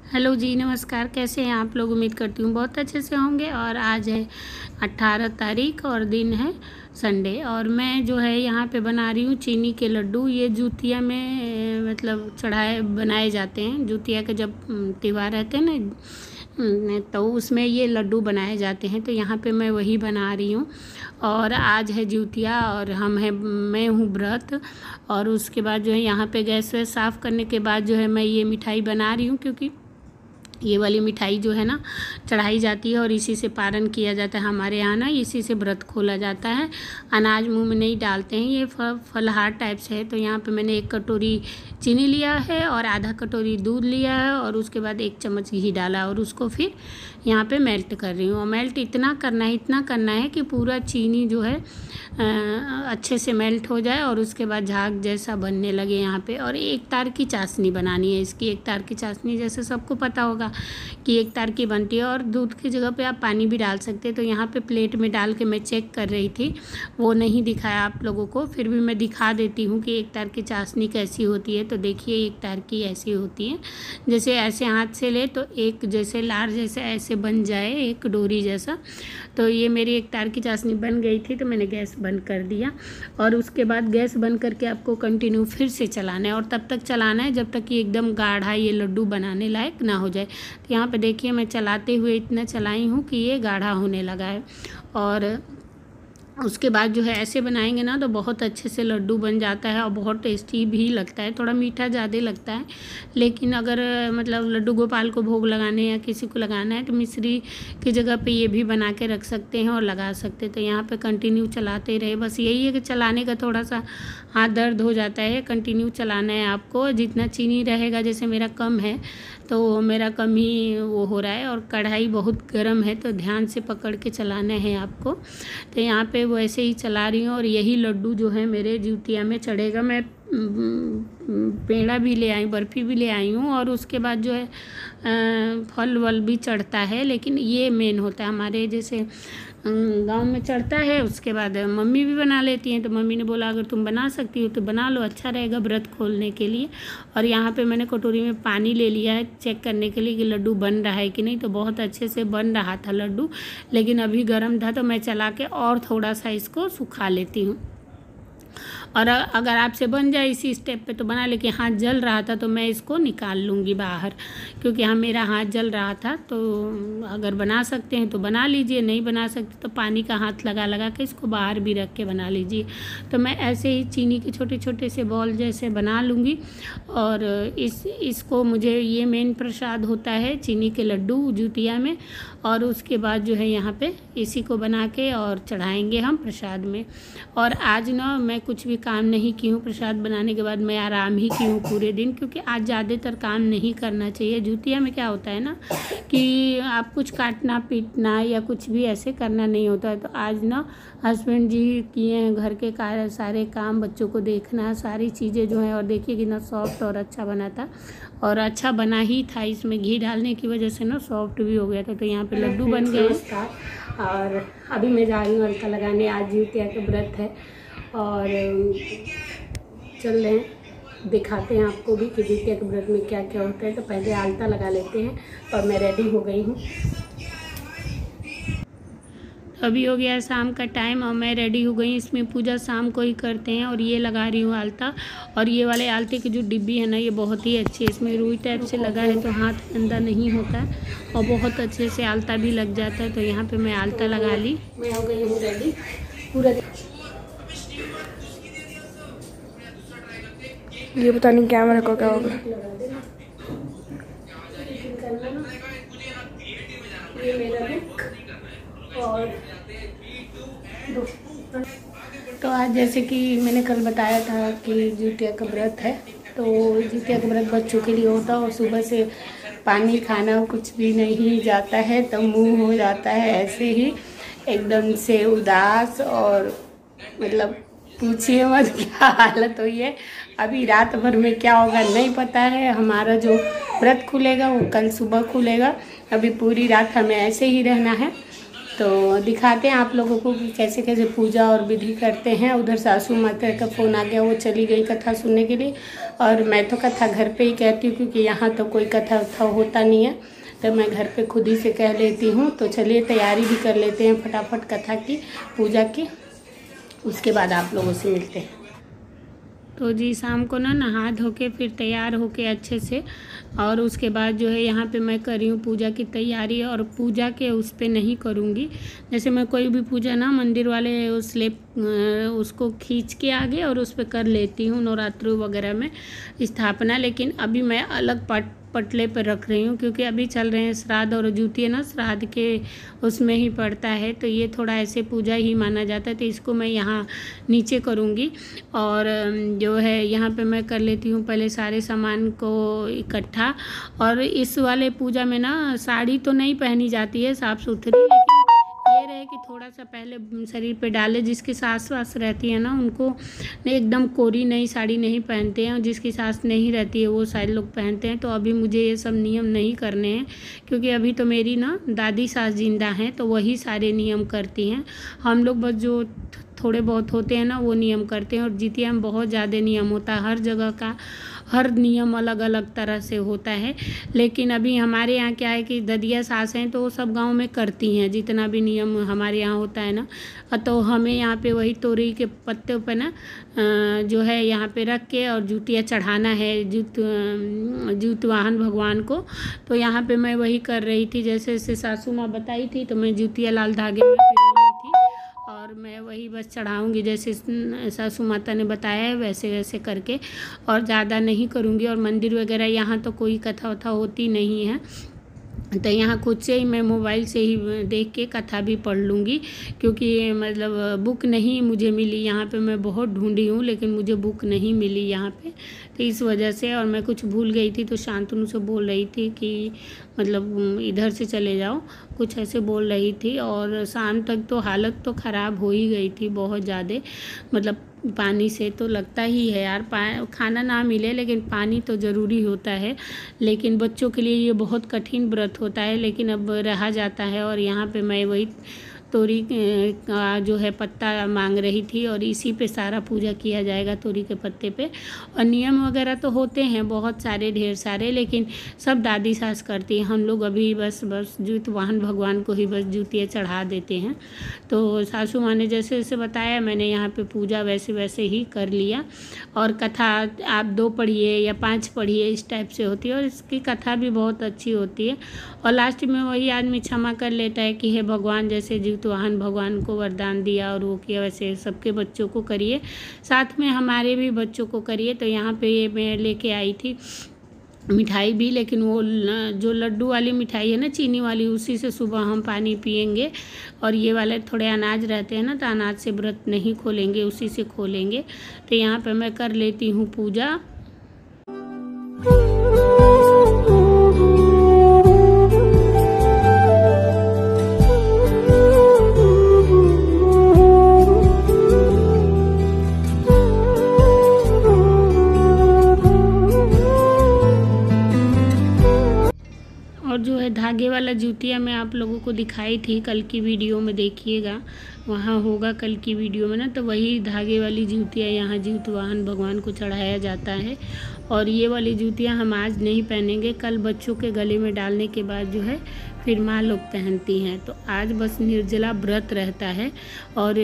Hello जी, नमस्कार। कैसे हैं आप लोग? उम्मीद करती हूँ बहुत अच्छे से होंगे। और आज है 18 तारीख और दिन है संडे। और मैं जो है यहाँ पे बना रही हूँ चीनी के लड्डू। ये जुतिया में मतलब चढ़ाए बनाए जाते हैं। जुतिया के जब त्यौहार रहते हैं ना, तो उसमें ये लड्डू बनाए जाते हैं। तो यहाँ पे मैं वही बना रही हूँ। और आज है जुतिया और मैं हूँ व्रत। और उसके बाद जो है यहाँ पे गैस वैस साफ़ करने के बाद जो है मैं ये मिठाई बना रही हूँ, क्योंकि ये वाली मिठाई जो है ना चढ़ाई जाती है और इसी से पारण किया जाता है। हमारे यहाँ ना इसी से व्रत खोला जाता है। अनाज मुंह में नहीं डालते हैं, ये फलहार टाइप से है। तो यहाँ पे मैंने 1 कटोरी चीनी लिया है और आधा कटोरी दूध लिया है और उसके बाद 1 चम्मच घी डाला और उसको फिर यहाँ पे मेल्ट कर रही हूँ। और मेल्ट इतना करना है कि पूरा चीनी जो है अच्छे से मेल्ट हो जाए और उसके बाद झाग जैसा बनने लगे यहाँ पे। और 1 तार की चाशनी बनानी है इसकी। 1 तार की चाशनी जैसे सबको पता होगा कि 1 तार की बनती है। और दूध की जगह पे आप पानी भी डाल सकते हैं। तो यहाँ पे प्लेट में डाल के मैं चेक कर रही थी, वो नहीं दिखाया आप लोगों को, फिर भी मैं दिखा देती हूँ कि 1 तार की चाशनी कैसी होती है। तो देखिए 1 तार की ऐसी होती है, जैसे ऐसे हाथ से ले तो एक जैसे लार जैसे ऐसे बन जाए, एक डोरी जैसा। तो ये मेरी 1 तार की चाशनी बन गई थी, तो मैंने गैस बंद कर दिया। और उसके बाद गैस बंद करके आपको कंटिन्यू फिर से चलाना है और तब तक चलाना है जब तक कि एकदम गाढ़ा ये लड्डू बनाने लायक ना हो जाए। तो यहाँ पे देखिए मैं चलाते हुए इतना चलाई हूँ कि ये गाढ़ा होने लगा है। और उसके बाद जो है ऐसे बनाएंगे ना तो बहुत अच्छे से लड्डू बन जाता है और बहुत टेस्टी भी लगता है। थोड़ा मीठा ज़्यादा लगता है, लेकिन अगर मतलब लड्डू गोपाल को भोग लगाने या किसी को लगाना है तो मिश्री की जगह पे ये भी बना के रख सकते हैं और लगा सकते हैं। तो यहाँ पे कंटिन्यू चलाते रहे, बस यही है कि चलाने का थोड़ा सा हाथ दर्द हो जाता है। कंटिन्यू चलाना है आपको। जितना चीनी रहेगा, जैसे मेरा कम है तो मेरा कम ही वो हो रहा है और कढ़ाई बहुत गर्म है, तो ध्यान से पकड़ के चलाना है आपको। तो यहाँ पे वो ऐसे ही चला रही हूँ। और यही लड्डू जो है मेरे जुतिया में चढ़ेगा। मैं पेड़ा भी ले आई, बर्फ़ी भी ले आई हूँ। और उसके बाद जो है फल वल भी चढ़ता है, लेकिन ये मेन होता है हमारे जैसे गांव में चढ़ता है। उसके बाद मम्मी भी बना लेती हैं, तो मम्मी ने बोला अगर तुम बना सकती हो तो बना लो, अच्छा रहेगा व्रत खोलने के लिए। और यहाँ पे मैंने कटोरी में पानी ले लिया है चेक करने के लिए कि लड्डू बन रहा है कि नहीं। तो बहुत अच्छे से बन रहा था लड्डू, लेकिन अभी गर्म था तो मैं चला के और थोड़ा सा इसको सुखा लेती हूँ। और अगर आपसे बन जाए इसी स्टेप पे तो बना, लेकिन हाथ जल रहा था तो मैं इसको निकाल लूँगी बाहर, क्योंकि हाँ मेरा हाथ जल रहा था। तो अगर बना सकते हैं तो बना लीजिए, नहीं बना सकते तो पानी का हाथ लगा के इसको बाहर भी रख के बना लीजिए। तो मैं ऐसे ही चीनी के छोटे छोटे से बॉल जैसे बना लूँगी। और इसको मुझे ये मेन प्रसाद होता है चीनी के लड्डू जुतिया में। और उसके बाद जो है यहाँ पे इसी को बना के और चढ़ाएंगे हम प्रसाद में। और आज ना मैं कुछ भी काम नहीं की हूँ। प्रसाद बनाने के बाद मैं आराम ही की हूँ पूरे दिन, क्योंकि आज ज़्यादातर काम नहीं करना चाहिए। जुतिया में क्या होता है ना कि आप कुछ काटना पीटना या कुछ भी ऐसे करना नहीं होता है। तो आज ना हस्बैंड जी किए हैं घर के कार्य सारे काम, बच्चों को देखना, सारी चीज़ें जो हैं। और देखिए कितना सॉफ्ट और अच्छा बना था, और अच्छा बना ही था। इसमें घी डालने की वजह से ना सॉफ्ट भी हो गया था। तो यहाँ पे लड्डू बन गए। और अभी मैं जा रही हूँ अलता लगाने। आज जुतिया का व्रत है और चल रहे हैं, दिखाते हैं आपको भी कि जुतिया के व्रत में क्या क्या होता है। तो पहले आलता लगा लेते हैं। और मैं रेडी हो गई हूँ। अभी हो गया शाम का टाइम और मैं रेडी हो गई। इसमें पूजा शाम को ही करते हैं। और ये लगा रही हूँ आलता। और ये वाले आलते की जो डिब्बी है ना, ये बहुत ही अच्छी है। इसमें रुई टाइप से लगा है तो हाथ गंदा नहीं होता है और बहुत अच्छे से आलता भी लग जाता है। तो यहाँ पे मैं आलता लगा ली। मैं हो गई हूँ रेडी पूरा। ये पता नहीं कैमरा को क्या होगा। ये मेरा लुक। और तो आज जैसे कि मैंने कल बताया था कि जुतिया का व्रत है, तो जुतिया का व्रत बच्चों के लिए होता है। और सुबह से पानी खाना कुछ भी नहीं जाता है तो मुंह हो जाता है ऐसे ही एकदम से उदास। और मतलब पूछिए मत क्या हालत हुई है। अभी रात भर में क्या होगा नहीं पता है। हमारा जो व्रत खुलेगा वो कल सुबह खुलेगा। अभी पूरी रात हमें ऐसे ही रहना है। तो दिखाते हैं आप लोगों को कि कैसे कैसे पूजा और विधि करते हैं। उधर सासू माता का फ़ोन आ गया, वो चली गई कथा सुनने के लिए, और मैं तो कथा घर पे ही कहती हूँ क्योंकि यहाँ तो कोई कथा वथा होता नहीं है, तो मैं घर पे खुद ही से कह लेती हूँ। तो चलिए तैयारी भी कर लेते हैं फटाफट कथा की, पूजा की, उसके बाद आप लोगों से मिलते हैं। तो जी शाम को ना नहा धो के फिर तैयार होके अच्छे से, और उसके बाद जो है यहाँ पे मैं कर रही हूँ पूजा की तैयारी। और पूजा के उस पे नहीं करूँगी, जैसे मैं कोई भी पूजा ना मंदिर वाले उसको खींच के आगे और उस पर कर लेती हूँ नवरात्रि वगैरह में स्थापना, लेकिन अभी मैं अलग पटले पर रख रही हूँ क्योंकि अभी चल रहे हैं श्राद्ध, और ज्योति ना श्राद्ध के उसमें ही पड़ता है, तो ये थोड़ा ऐसे पूजा ही माना जाता है, तो इसको मैं यहाँ नीचे करूँगी। और जो है यहाँ पे मैं कर लेती हूँ पहले सारे सामान को इकट्ठा। और इस वाले पूजा में ना साड़ी तो नहीं पहनी जाती है साफ़ सुथरी, लेकिन ये रहे कि थोड़ा सा पहले शरीर पे डाले। जिसकी सास वास रहती है ना उनको एकदम कोरी नई साड़ी नहीं पहनते हैं, और जिसकी सास नहीं रहती है वो सारे लोग पहनते हैं। तो अभी मुझे ये सब नियम नहीं करने हैं क्योंकि अभी तो मेरी ना दादी सास जिंदा हैं, तो वही सारे नियम करती हैं। हम लोग बस जो थोड़े बहुत होते हैं ना वो नियम करते हैं। और जितिया में बहुत ज़्यादा नियम होता है, हर जगह का हर नियम अलग अलग तरह से होता है। लेकिन अभी हमारे यहाँ क्या है कि ददिया सास हैं तो वो सब गांव में करती हैं जितना भी नियम हमारे यहाँ होता है ना। तो हमें यहाँ पे वही तोरई के पत्ते पे ना जो है यहाँ पे रख के और जूतिया चढ़ाना है जूत वाहन भगवान को। तो यहाँ पे मैं वही कर रही थी, जैसे जैसे सासू माँ बताई थी तो मैं जूतिया लाल धागे में पिरो ली थी, और मैं वही बस चढ़ाऊँगी जैसे सासू माता ने बताया है वैसे वैसे करके, और ज़्यादा नहीं करूँगी। और मंदिर वगैरह यहाँ तो कोई कथा वथा होती नहीं है, तो यहाँ खुद से ही मैं मोबाइल से ही देख के कथा भी पढ़ लूँगी, क्योंकि मतलब बुक नहीं मुझे मिली यहाँ पे। मैं बहुत ढूंढी हूँ लेकिन मुझे बुक नहीं मिली यहाँ पे, तो इस वजह से। और मैं कुछ भूल गई थी तो शांतनु से बोल रही थी कि मतलब इधर से चले जाओ, कुछ ऐसे बोल रही थी। और शाम तक तो हालत तो ख़राब हो ही गई थी बहुत ज़्यादा, मतलब पानी से तो लगता ही है यार, खाना ना मिले लेकिन पानी तो ज़रूरी होता है। लेकिन बच्चों के लिए ये बहुत कठिन व्रत होता है, लेकिन अब रहा जाता है। और यहाँ पे मैं वही तोरी का जो है पत्ता मांग रही थी, और इसी पे सारा पूजा किया जाएगा तोरी के पत्ते पे। और नियम वगैरह तो होते हैं बहुत सारे, ढेर सारे, लेकिन सब दादी सास करती हैं। हम लोग अभी बस जूत वाहन भगवान को ही बस जूतियाँ चढ़ा देते हैं। तो सासू माँ ने जैसे जैसे बताया मैंने यहाँ पे पूजा वैसे वैसे ही कर लिया। और कथा आप 2 पढ़िए या 5 पढ़िए इस टाइप से होती है, और इसकी कथा भी बहुत अच्छी होती है। और लास्ट में वही आदमी क्षमा कर लेता है कि हे भगवान, जैसे जूत वाहन भगवान को वरदान दिया और वो किया वैसे सबके बच्चों को करिए, साथ में हमारे भी बच्चों को करिए। तो यहाँ पे ये मैं लेके आई थी मिठाई भी, लेकिन वो जो लड्डू वाली मिठाई है ना चीनी वाली, उसी से सुबह हम पानी पियेंगे। और ये वाले थोड़े अनाज रहते हैं ना, तो अनाज से व्रत नहीं खोलेंगे, उसी से खोलेंगे। तो यहाँ पे मैं कर लेती हूँ पूजा। और जो है धागे वाला जूतिया मैं आप लोगों को दिखाई थी कल की वीडियो में, देखिएगा वहाँ होगा कल की वीडियो में ना। तो वही धागे वाली जूतियाँ यहाँ जूत वाहन भगवान को चढ़ाया जाता है। और ये वाली जूतियाँ हम आज नहीं पहनेंगे, कल बच्चों के गले में डालने के बाद जो है फिर माँ लोग पहनती हैं। तो आज बस निर्जला व्रत रहता है, और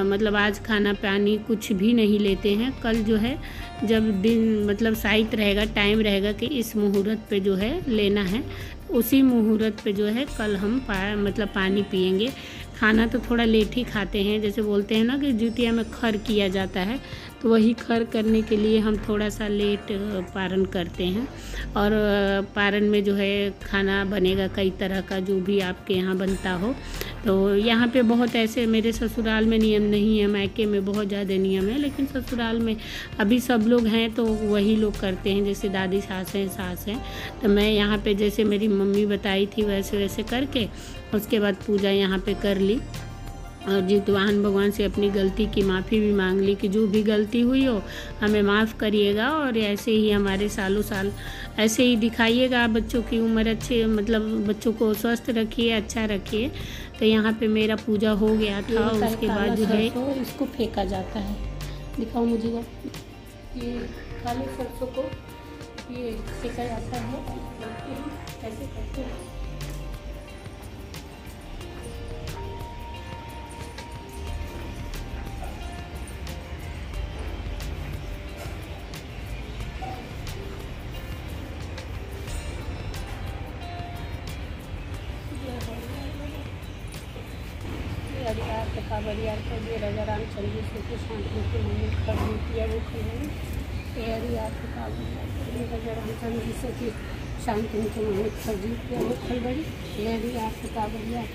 मतलब आज खाना पानी कुछ भी नहीं लेते हैं। कल जो है जब दिन मतलब साइत रहेगा, टाइम रहेगा कि इस मुहूर्त पे जो है लेना है, उसी मुहूर्त पे जो है कल हम मतलब पानी पियेंगे। खाना तो थोड़ा लेट ही खाते हैं, जैसे बोलते हैं ना कि जूतिया में खर किया जाता है, तो वही खर करने के लिए हम थोड़ा सा लेट पारण करते हैं। और पारण में जो है खाना बनेगा कई तरह का, जो भी आपके यहाँ बनता हो। तो यहाँ पे बहुत ऐसे, मेरे ससुराल में नियम नहीं है, मायके में बहुत ज़्यादा नियम है, लेकिन ससुराल में अभी सब लोग हैं तो वही लोग करते हैं, जैसे दादी सास हैं। तो मैं यहाँ पे जैसे मेरी मम्मी बताई थी वैसे वैसे करके उसके बाद पूजा यहाँ पे कर ली। और जितवाहन भगवान से अपनी गलती की माफ़ी भी मांग ली कि जो भी गलती हुई हो हमें माफ़ करिएगा, और ऐसे ही हमारे सालों साल ऐसे ही दिखाइएगा, बच्चों की उम्र अच्छे मतलब बच्चों को स्वस्थ रखिए, अच्छा रखिए। तो यहाँ पे मेरा पूजा हो गया था। उसके बाद जो है इसको फेंका जाता है। दिखाओ मुझे, ये काले सरसों को ये फेंका जाता है, ऐसे करते हैं। हरियार तथा बरियार को दिए राजा रामचंद्र जी के शांति के मम्मी खड़ी किया वो खड़ी हरियार तथा बरियार को दिए राजा रामचंद्र जी के शांति के मम्मी खड़ी किया वो खड़ी हरियार तथा बरियार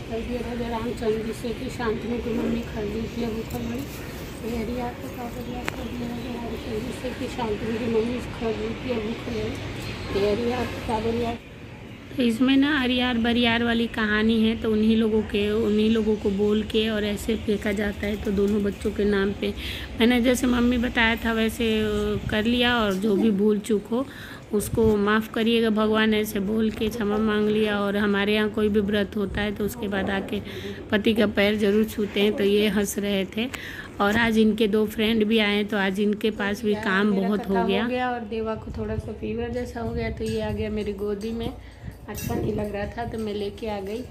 कर दिए राजा रामचंद्र जी के शांति के मम्मी खड़ी किया वो खड़ी हरियार तथा बरियार कर दिए राजा रामचंद्र जी के शांति के मम्मी खड़ी किया वो खड़ी हरियार तथा बरियार। तो इसमें ना अरियार बरियार वाली कहानी है, तो उन्हीं लोगों को बोल के और ऐसे फेंका जाता है। तो दोनों बच्चों के नाम पे मैंने जैसे मम्मी बताया था वैसे कर लिया, और जो भी भूल चूक हो उसको माफ़ करिएगा भगवान ऐसे बोल के क्षमा मांग लिया। और हमारे यहाँ कोई भी व्रत होता है तो उसके बाद आके पति का पैर जरूर छूते हैं। तो ये हंस रहे थे, और आज इनके 2 फ्रेंड भी आए, तो आज इनके पास भी काम बहुत हो गया। और देवा को थोड़ा सा फीवर जैसा हो गया, तो ये आ गया मेरी गोदी में। अच्छा नहीं लग रहा था तो मैं लेके आ गई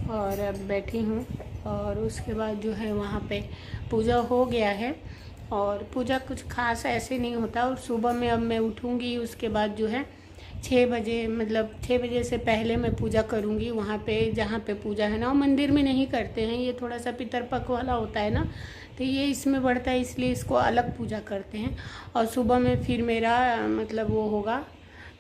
और अब बैठी हूँ। और उसके बाद जो है वहाँ पे पूजा हो गया है, और पूजा कुछ खास ऐसे नहीं होता। और सुबह में अब मैं उठूँगी, उसके बाद जो है 6 बजे मतलब 6 बजे से पहले मैं पूजा करूँगी। वहाँ पे जहाँ पे पूजा है ना, वो मंदिर में नहीं करते हैं, ये थोड़ा सा पितरपक्ष वाला होता है ना, तो ये इसमें बढ़ता है, इसलिए इसको अलग पूजा करते हैं। और सुबह में फिर मेरा मतलब वो होगा,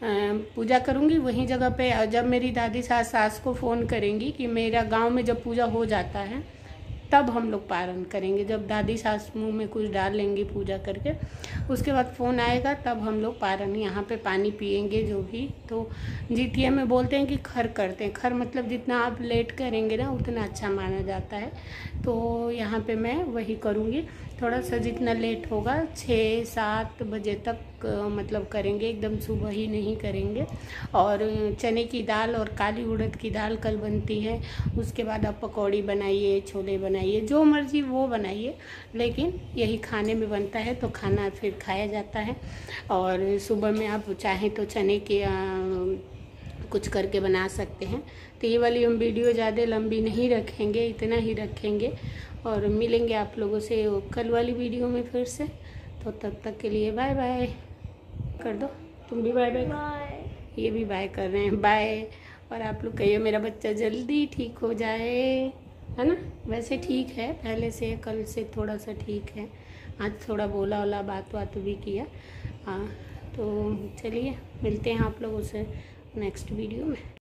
पूजा करूँगी वहीं जगह पे। जब मेरी दादी सास को फ़ोन करेंगी कि मेरा गांव में जब पूजा हो जाता है तब हम लोग पारण करेंगे। जब दादी सास मुंह में कुछ डाल लेंगी पूजा करके, उसके बाद फ़ोन आएगा तब हम लोग पारण यहाँ पे पानी पिएंगे जो भी। तो जीतिया में बोलते हैं कि खर करते हैं, खर मतलब जितना आप लेट करेंगे ना उतना अच्छा माना जाता है। तो यहाँ पे मैं वही करूँगी, थोड़ा सा जितना लेट होगा 6-7 बजे तक मतलब करेंगे, एकदम सुबह ही नहीं करेंगे। और चने की दाल और काली उड़द की दाल कल बनती है। उसके बाद आप पकौड़ी बनाइए, छोले बनाइए, जो मर्जी वो बनाइए, लेकिन यही खाने में बनता है तो खाना फिर खाया जाता है। और सुबह में आप चाहें तो चने के कुछ करके बना सकते हैं। तो ये वाली हम वीडियो ज़्यादा लंबी नहीं रखेंगे, इतना ही रखेंगे, और मिलेंगे आप लोगों से कल वाली वीडियो में फिर से। तो तब तक के लिए बाय बाय कर दो, तुम भी बाय बाय, ये भी बाय कर रहे हैं, बाय। और आप लोग कहिए मेरा बच्चा जल्दी ठीक हो जाए, है ना। वैसे ठीक है, पहले से कल से थोड़ा सा ठीक है, आज थोड़ा बोला बात भी किया। हाँ, तो चलिए मिलते हैं आप लोगों से नेक्स्ट वीडियो में।